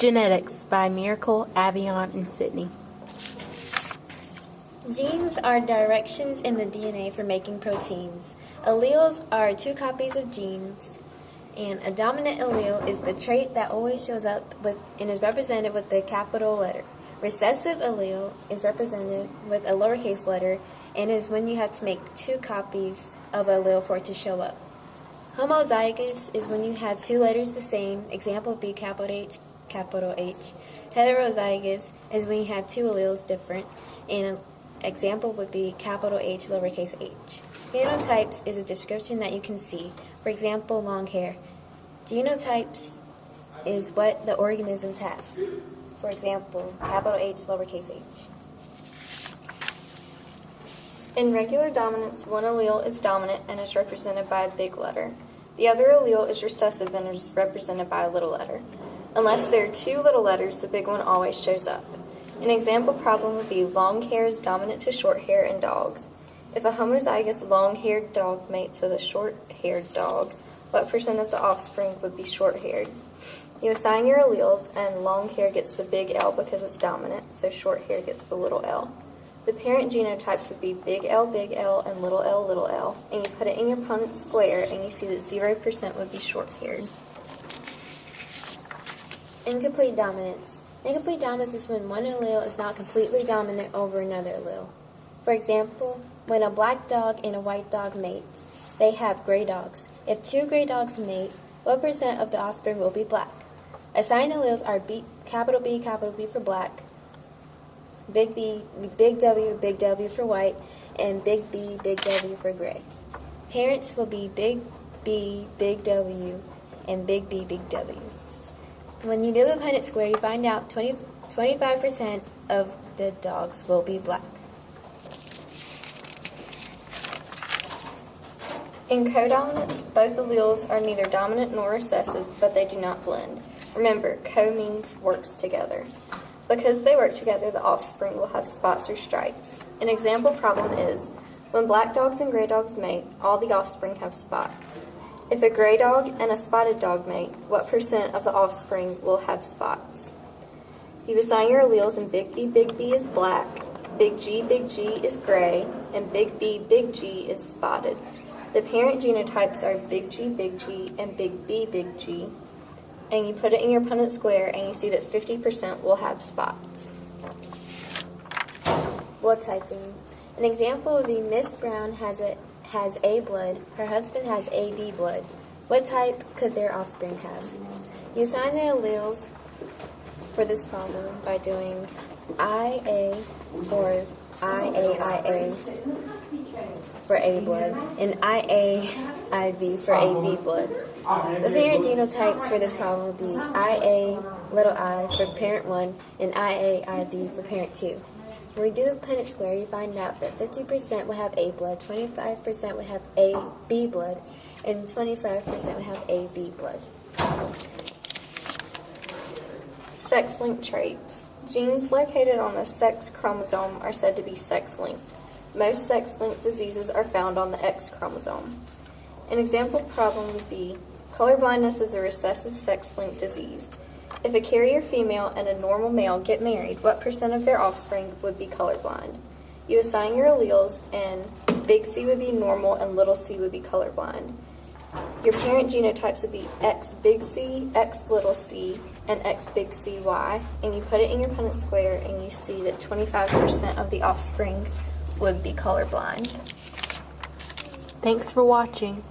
Genetics by Miracle, Avion, and Sydney. Genes are directions in the DNA for making proteins. Alleles are two copies of genes, and a dominant allele is the trait that always shows up and is represented with the capital letter. Recessive allele is represented with a lowercase letter and is when you have to make two copies of an allele for it to show up. Homozygous is when you have two letters the same. Example would be capital H, capital H. Heterozygous is when you have two alleles different, and an example would be capital H, lowercase h. Phenotypes is a description that you can see. For example, long hair. Genotypes is what the organisms have. For example, capital H, lowercase h. In regular dominance, one allele is dominant and is represented by a big letter. The other allele is recessive and is represented by a little letter. Unless there are two little letters, the big one always shows up. An example problem would be long hair is dominant to short hair in dogs. If a homozygous long-haired dog mates with a short-haired dog, what percent of the offspring would be short-haired? You assign your alleles, and long hair gets the big L because it's dominant, so short hair gets the little l. The parent genotypes would be big L, and little l, and you put it in your Punnett square, and you see that 0% would be short-haired. Incomplete dominance. Incomplete dominance is when one allele is not completely dominant over another allele. For example, when a black dog and a white dog mates, they have gray dogs. If two gray dogs mate, what percent of the offspring will be black? Assigned alleles are capital B for black, big W for white, and big B, big W for gray. Parents will be big B, big W, and big B, big W. When you do the Punnett square, you find out 25% of the dogs will be black. In codominance, both alleles are neither dominant nor recessive, but they do not blend. Remember, co means works together. Because they work together, the offspring will have spots or stripes. An example problem is, when black dogs and gray dogs mate, all the offspring have spots. If a gray dog and a spotted dog mate, what percent of the offspring will have spots? You assign your alleles, and big B is black, big G is gray, and big G is spotted. The parent genotypes are big G, and big B, and you put it in your Punnett square, and you see that 50% will have spots. Blood typing. An example would be Miss Brown has A blood, her husband has AB blood. What type could their offspring have? You assign the alleles for this problem by doing IA or IAIA for A blood and IAIB for AB blood. The parent genotypes for this problem would be IA little I for parent 1 and IAIB for parent 2. When we do the Punnett square, you find out that 50% will have A blood, 25% will have AB blood, and 25% will have AB blood. Sex-linked traits. Genes located on the sex chromosome are said to be sex-linked. Most sex-linked diseases are found on the X chromosome. An example problem would be, colorblindness is a recessive sex-linked disease. If a carrier female and a normal male get married, what percent of their offspring would be colorblind? You assign your alleles, and big C would be normal and little c would be colorblind. Your parent genotypes would be X big C, X little c, and X big CY, and you put it in your Punnett square, and you see that 25% of the offspring would be colorblind. Thanks for watching.